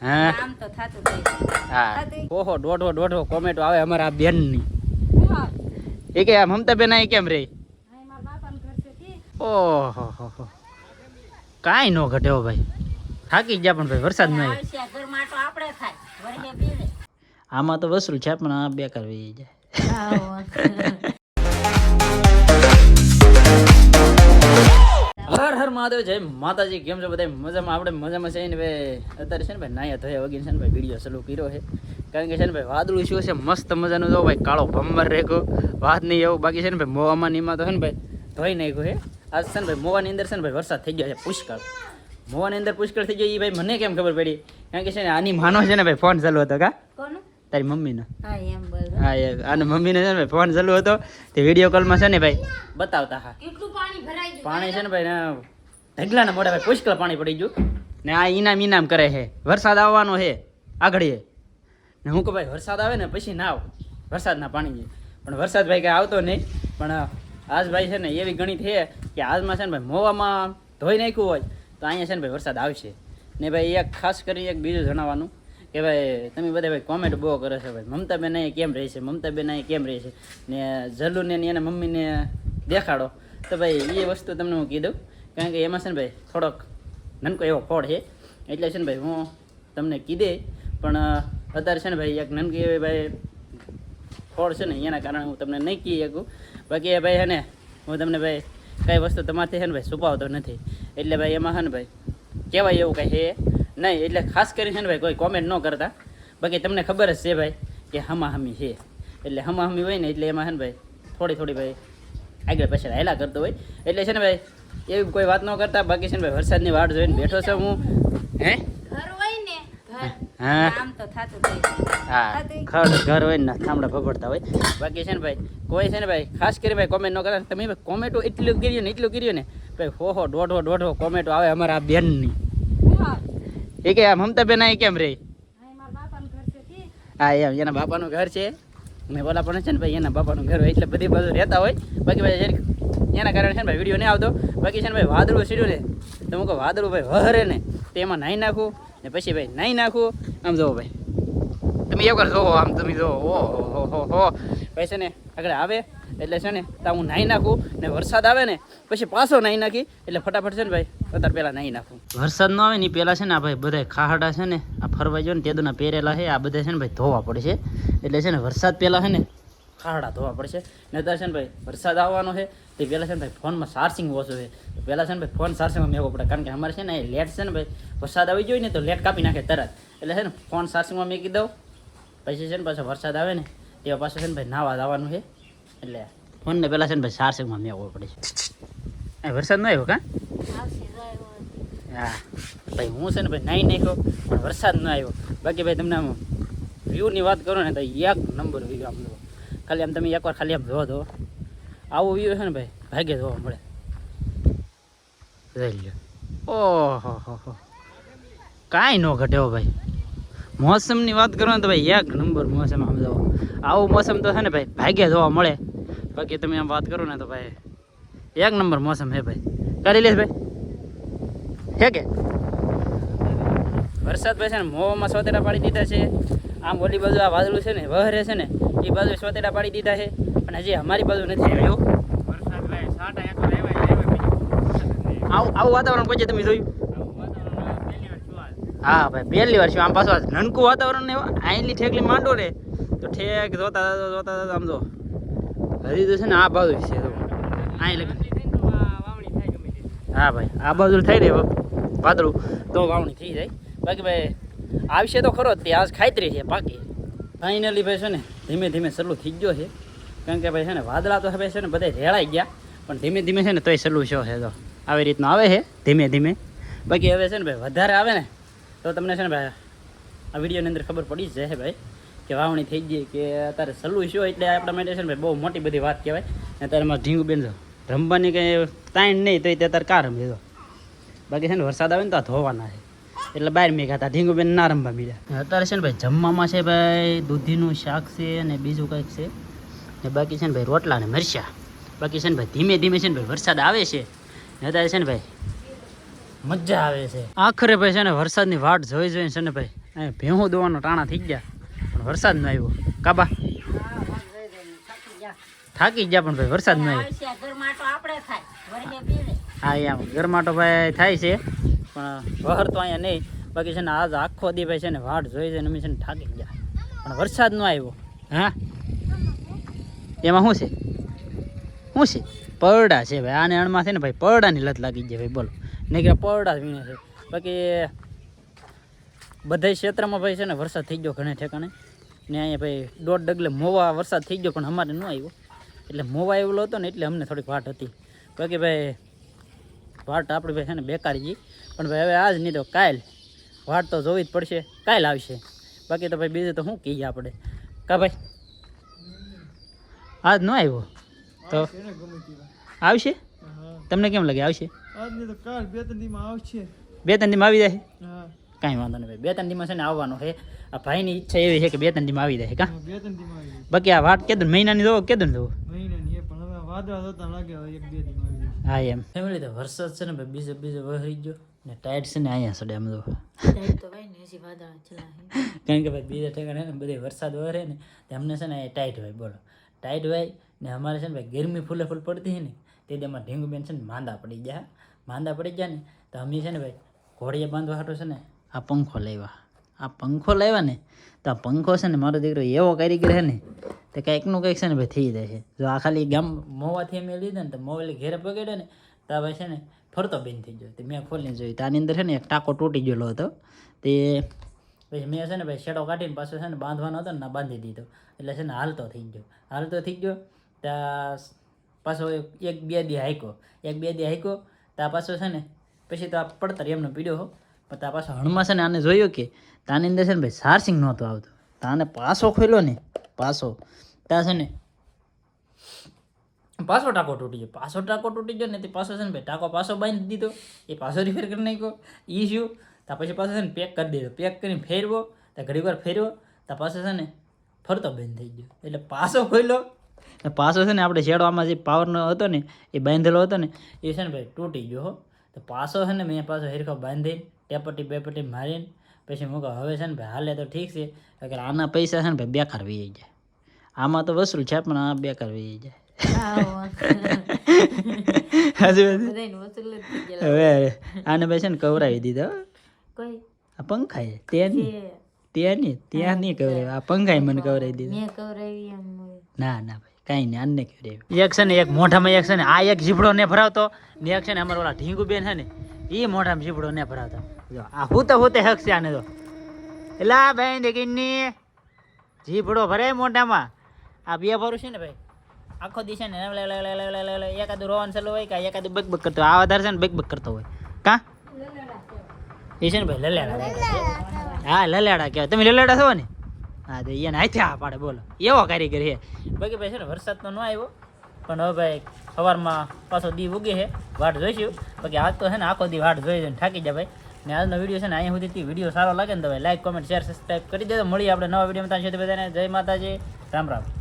હા આમ તો થાતું જાય. હા ઓહો દોઢો કોમેન્ટો આવે અમારા આ બેનની. એ કે મમતા બેન અહીં કેમ રે? હા મારા બાપાનું ઘર છે તી. ઓહો કાંઈ નો ઘટ્યો ભાઈ, થાકી ગયા પણ ભાઈ વરસાદ નહીં. આવશે ઘરમાં તો આપણે થાય વરહે પીવે. આમાં તો વસરું છે પણ આ બેકાર વહી જાય. હર હર મહાદેવ, જય માતાજી. કેમ છો બધા? મજામાં? આપણે મજામાં છે ને ભાઈ. અત્યારે છે ને ભાઈ નાયા ધોયા વગીને છે ને ભાઈ વિડીયો ચાલુ કર્યો છે, કારણ કે છે ને ભાઈ વાદળું શું છે મસ્ત મજાનું. જો ભાઈ કાળો ભમર રેખો વાત નહીં એવું. બાકી છે ને ભાઈ મોવામાં નીમાં તો છે ને ભાઈ ધોઈ નાખ્યું છે. આજ છે ને ભાઈ મોવાની અંદર છે ને ભાઈ વરસાદ થઈ ગયો છે પુષ્કળ. મોવાની અંદર પુષ્કળ થઈ ગયો એ ભાઈ મને કેમ ખબર પડી? કારણ કે છે ને આની માનો છે ને ભાઈ ફોન ચાલુ હતો. કા કોનો? તારી મમ્મીનો. હા એમ બોલ. હા આને મમ્મીને છે ને ભાઈ ફોન ચાલુ હતો તે વિડીયો કોલમાં છે ને ભાઈ બતાવતા. હા કેટલું પાણી ભરાઈ ગયું. પાણી છે ને ભાઈ ઢગલાના મોઢા ભાઈ પુષ્કળ પાણી પડી ગયું ને આ ઇનામ કરે છે. વરસાદ આવવાનો છે આગળ ને હું કહું ભાઈ વરસાદ આવે ને પછી ના આવ વરસાદના પાણી, પણ વરસાદ ભાઈ કાંઈ આવતો નહીં. પણ આજ ભાઈ છે ને એવી ગણિત છે કે આજમાં છે ને ભાઈ મોવામાં ધોઈ નાખ્યું હોય તો અહીંયા છે ને ભાઈ વરસાદ આવશે. ને ભાઈ એક ખાસ કરી એક બીજું જણાવવાનું કે ભાઈ તમે બધા ભાઈ કોમેન્ટ બહુ કરે છે ભાઈ મમતા બેન અહીં કેમ રહે છે, મમતા બેન અહીં કેમ રહે છે, ને જલ્લુને એને મમ્મીને દેખાડો. તો ભાઈ એ વસ્તુ તમને હું કીધું, કારણ કે એમાં છે ને ભાઈ થોડોક નનકો એવો ફોડ છે, એટલે છે ને ભાઈ હું તમને કીધે. પણ અત્યારે છે ને ભાઈ એક નનકી એવી ભાઈ ફોડ છે ને એના કારણે હું તમને નહીં કહી શકું. બાકી ભાઈ છે ને હું તમને ભાઈ કઈ વસ્તુ તમારથી છે ને ભાઈ છુપાવતો નથી, એટલે ભાઈ એમાં છે ને ભાઈ કહેવાય એવું કંઈ છે નહીં. એટલે ખાસ કરીને છે ને ભાઈ કોઈ કોમેન્ટ ન કરતા. બાકી તમને ખબર જ છે ભાઈ કે હમાહમી છે, એટલે હમાહમી હોય ને એટલે એમાં છે ને ભાઈ થોડી ભાઈ આગળ પાછળ હેલા કરતો હોય, એટલે છે ને ભાઈ એવી કોઈ વાત ન કરતા. બાકી છે ને ભાઈ વરસાદની વાટ જોઈને બેઠો છે હું. હે ઘર હોય ને ઘર હા આમ તો થાતું જાય. હા ઘર હોય ને થાંભળા ભભડતા હોય. બાકી છે ને ભાઈ કોઈ છે ને ભાઈ ખાસ કરી ભાઈ કોમેન્ટ ન કરતા. તમે ભાઈ કોમેન્ટો એટલું કર્યું ને ભાઈ હોહો દોઢો કોમેન્ટો આવે અમારા આ બેનની. એ કે મમતા બેન અહીં કેમ રે? હા મારા બાપાનું ઘર છે તી. હા એના બાપાનું ઘર છે ને ઓલા પણ છે ને ભાઈ એના બાપાનું ઘર હોય એટલે બધી બાજુ રહેતા હોય. બાકી ભાઈ એના કારણે છે ને ભાઈ વિડીયો નહીં આવતો. બાકી છે ને ભાઈ વાદળું સીડ્યું ને તો હું કહું વાદળું ભાઈ વહરે ને તો એમાં નાહી નાખું ને પછી ભાઈ નાહી નાખું. આમ જોવો ભાઈ તમે એક વાર જોવો, આમ તમે જોવો હો ભાઈ છે ને આગળ આવે એટલે છે ને તો હું નાહી નાખું ને વરસાદ આવે ને પછી પાછો નાહી નાખી એટલે ફટાફટ છે ને ભાઈ અત્યારે પહેલાં નાહી નાખું. વરસાદ ન આવે ને પહેલાં છે ને આ ભાઈ બધા ખાહડા છે ને આ ફરવા જો ને તેદુના પહેરેલા છે આ બધા છે ને ભાઈ ધોવા પડશે. એટલે છે ને વરસાદ પહેલાં છે ને ખાહડા ધોવા પડશે. ને અત્યારે છે ને ભાઈ વરસાદ આવવાનો છે તે પહેલાં છે ને ભાઈ ફોનમાં ચાર્જિંગ ઓછું છે, પહેલાં છે ને ભાઈ ફોન ચાર્જિંગમાં મેળવો પડે, કારણ કે અમારે છે ને એ લેટ છે ને ભાઈ વરસાદ આવી જોઈએ ને તો લેટ કાપી નાખે તરત. એટલે છે ને ફોન ચાર્જિંગમાં મેકી દઉં પછી છે ને પાછો વરસાદ આવે ને તેવા પાછું છે ને ભાઈ નાવા જવાનું છે, એટલે ફોનને પહેલાં છે ને ભાઈ ચાર્જિંગમાં મેળવો પડે છે. વરસાદ ન આવ્યો કાં? આવશે જાય. હા ભાઈ હું છે ને ભાઈ નાહી નાખ્યો પણ વરસાદ ન આવ્યો. બાકી ભાઈ તમને આમ વ્યૂની વાત કરો ને તો એક નંબર વ્યૂ આમ જુઓ. ખાલી આમ તમે એકવાર ખાલી આમ જોવો તો આવો વ્યૂ છે ને ભાઈ ભાગે જોવા મળે. જોઈ લ્યો ઓહો કાંઈ ન ઘટ્યો ભાઈ. મોસમની વાત કરો ને તો ભાઈ એક નંબર મોસમ આમ જુઓ. આવું મોસમ તો છે ને ભાઈ ભાગે જોવા મળે. બાકી તમે આમ વાત કરો ને તો ભાઈ એક નંબર મોસમ હે ભાઈ. કરી લેશ ભાઈ હે કે વરસાદ ભાઈ છે ને મોવામાં સોતેડા પાડી દીધા છે. આમ ઓલી બાજુ આ વાદળું છે ને વહરે છે ને એ બાજુ સોતેડા પાડી દીધા છે, પણ હજી અમારી બાજુ નથી આવ્યો વરસાદ. ભાઈ આવું વાતાવરણ કોઈ તમે જોયું? હા ભાઈ પહેલી વાર શું. આમ પાછું નનકું વાતાવરણ ને આઈલી ઠેકલી માંડો ને તો ઠેક જોતા આમ જો હજી તો છે ને આ બાજુ છે અહીં લગી. હા ભાઈ આ બાજુ થઈ રહી વાદળું તો વાવણી થઈ જાય. બાકી ભાઈ આવશે તો ખરો જ તે આજ ખાતરી છે પાકી. ફાઇનલી ભાઈ છે ને ધીમે ધીમે સલું થઈ ગયો છે, કારણ કે ભાઈ છે ને વાદળા તો હવે છે ને બધા રેળાઈ ગયા પણ ધીમે ધીમે છે ને તોય સલું શો છે તો આવી રીતનું આવે છે ધીમે ધીમે. બાકી હવે છે ને ભાઈ વધારે આવે ને તો તમને છે ને ભાઈ આ વિડીયોની અંદર ખબર પડી જ જાય ભાઈ કે વાવણી થઈ ગઈ કે અત્યારે સલું શો, એટલે આપણા માટે છે ને ભાઈ બહુ મોટી બધી વાત કહેવાય. અત્યારે મારે ઢીંગું બેન રમવાની કંઈ તાણ નહીં તો અત્યારે કાં રમી દો. બાકી છે ને વરસાદ આવે ને તો આ ધોવાના છે એટલે બહાર મેં ખાતા ઢીંગું બેન ના રમવા મળ્યા. અત્યારે છે ને ભાઈ જમવામાં છે ભાઈ દૂધીનું શાક છે અને બીજું કંઈક છે ને બાકી છે ને ભાઈ રોટલા ને મરચાં. બાકી છે ને ભાઈ ધીમે ધીમે છે ને ભાઈ વરસાદ આવે છે ને અત્યારે છે ને ભાઈ મજા આવે છે. આખરે ભાઈ છે ને વરસાદની વાટ જોઈને છે ને ભાઈ અહીંયા ભેહું દોવાનો ટાણા થઈ ગયા પણ વરસાદ ન આવ્યો કાબા થાકી ગયા પણ ભાઈ વરસાદ ન આવ્યો હા એમ ગરમાટો ભાઈ થાય છે પણ વહર તો અહીંયા નહીં બાકી છે ને આજ આખો દી ભાઈ છે ને વાટ જોઈ છે ને અમે છે ને થાકી ગયા પણ વરસાદ ન આવ્યો હા એમાં શું છે પરડા છે ભાઈ આને અણમાં છે ને ભાઈ પરડાની લત લાગી જાય ભાઈ બોલો નહીં કે પરડા જ વીણે છે બાકી બધા ક્ષેત્રમાં ભાઈ છે ને વરસાદ થઈ ગયો ઘણે ઠેકાણે ને અહીંયા ભાઈ દોઢ ડગલે મોવા વરસાદ થઈ ગયો પણ અમારે ન આવ્યો એટલે મોવા આવેલો હતો ને એટલે અમને થોડીક વાટ હતી બાકી ભાઈ વાટ આપણે ભાઈ છે ને બેકારી ગઈ પણ ભાઈ હવે આજ નહીં તો કાલ વાટ તો જોવી જ પડશે કાલ આવશે બાકી તો ભાઈ બીજું તો શું કહીએ આપણે કા ભાઈ આજ ન આવ્યો તો આવશે તમને કેમ લાગે આવશે બે ત્રણ દીમાં આવી જાય કાંઈ વાંધો નહીં ભાઈ 2-3 દીમાં છે ને આવવાનો છે આ ભાઈની ઈચ્છા એવી છે કે 2-3 દીમાં આવી જાય કા બાકી આ વાટ કેદું મહિનાની જોવો કેદું જોવો હા એમ ફેમિલી તો વરસાદ છે ને ભાઈ બીજે વહી ગયો ને ટાઈટ છે ને અહીંયા સડે આમ જો કારણ કે ભાઈ બીજા ઠેકાણે ને બધે વરસાદ વરે ને તે અમને છે ને ટાઈટ હોય બોલો ટાઈટ હોય ને અમારે છે ને ભાઈ ગરમી ફૂલે ફૂલ પડતી છે ને તે એમાં ઢીંગુબેન છે ને માંદા પડી ગયા ને તો અમે છે ને ભાઈ ઘોડીએ બાંધવા હાટો છે ને આ પંખો લાવ્યા ને તો આ પંખો છે ને મારો દીકરો એવો કારીગર છે ને તો કંઈકનું કંઈક છે ને ભાઈ થઈ જાય છે જો આ ખાલી ગામ મોવાથી અમે લીધા ને તો મોવાલી ઘેરે પકડ્યો ને તો આ ભાઈ છે ને ફરતો બંધ થઈ ગયો તો મેં ખોલીને જોયું તો આની અંદર છે ને એક ટાંકો તૂટી ગયેલો હતો તે પછી મેં છે ને ભાઈ શેડો કાઢીને પાછો છે ને બાંધવાનો હતો ને ના બાંધી દીધો એટલે છે ને હાલતો થઈ ગયો ત્યાં પાછો 1-2 દી હાંક્યો ત્યાં પાછો છે ને પછી તો આ પડતર એમનો પીડ્યો હો પણ ત્યાં પાછો હણમાં છે ને આને જોયું કે તાની અંદર છે ને ભાઈ ચાર્જિંગ નહોતું આવતું તાને પાછો ખોલ્યો ને ત્યાં છે ને પાછો ટાંકો તૂટી ગયો ને તે પાછો છે ને ભાઈ ટાંકો પાછો બાંધી દીધો એ પાછો રિપેર કરી નાખ્યો એ શું ત્યાં પછી પાછો છે ને પેક કરી દીધો પેક કરીને ફેરવો ત્યાં ઘડી વાર ફેરવો ત્યાં પાછો છે ને ફરતો બંધ થઈ ગયો એટલે પાછો ખોલ્યો પાછો છે ને આપણે શેડવામાં જે પાવરનો હતો ને એ બાંધેલો હતો ને એ છે ને ભાઈ તૂટી ગયો હો તો પાછો છે ને મેં પાછો હેરખો બાંધીને ટેપટી મારીને પછી મૂકો હવે છે ને ભાઈ હાલે તો ઠીક છે અગર આના પૈસા છે ને ભાઈ બેકાર વી જાય આમાં તો વસૂલ છે પણ આ બેકાર વી જાય હવે આને ભાઈ છે ને કવરાવી દીધો આ પંખા ત્યાં નહીં કવરાવી આ પંખાએ મને કવરાવી દીધો ના ભાઈ કાંઈ નહીં આને કવરાવી એક છે ને એક મોઢામાં એક છે ને આ એક જીભડો ને ભરાવતો ને એક છે ને અમારા ઓલા ઢીંગુબેન છે ને એ મોઢામાં જીભડો ને ભરાવતા જો આ હોતે હક છે આને તો એટલે ભાઈ દેખીની જીભડો ભરાય મોઢામાં આ બે ભરું છે ને ભાઈ આખો દી છે ને એકાદું રોવાનું ચાલુ હોય કે એકાદું બકબક કરતો આ વધારે છે ને બકબક કરતો હોય કા એ છે ને ભાઈ લલેડા હા લલેડા કહેવાય તમે લલેડા છો ને હા તો એને હાથે આ પાડે બોલો એવો કારીગર છે બાકી ભાઈ છે ને વરસાદ તો ન આવ્યો પણ હવે ભાઈ સવારમાં પાછો દી ઉગે છે વાટ જોઈશું બાકી આજ તો છે ને આખો દી વાટ જોઈ જઈને થાકી જાય ભાઈ ને આજનો વિડીયો છે ને અહીંયા સુધી વિડીયો સારો લાગે ને તો ભાઈ લાઈક કોમેન્ટ શેર સબસ્ક્રાઈબ કરી દેજો મળીએ આપણે નવા વિડીયોમાં ત્યાં સુધી બધાને જય માતાજી રામ રામ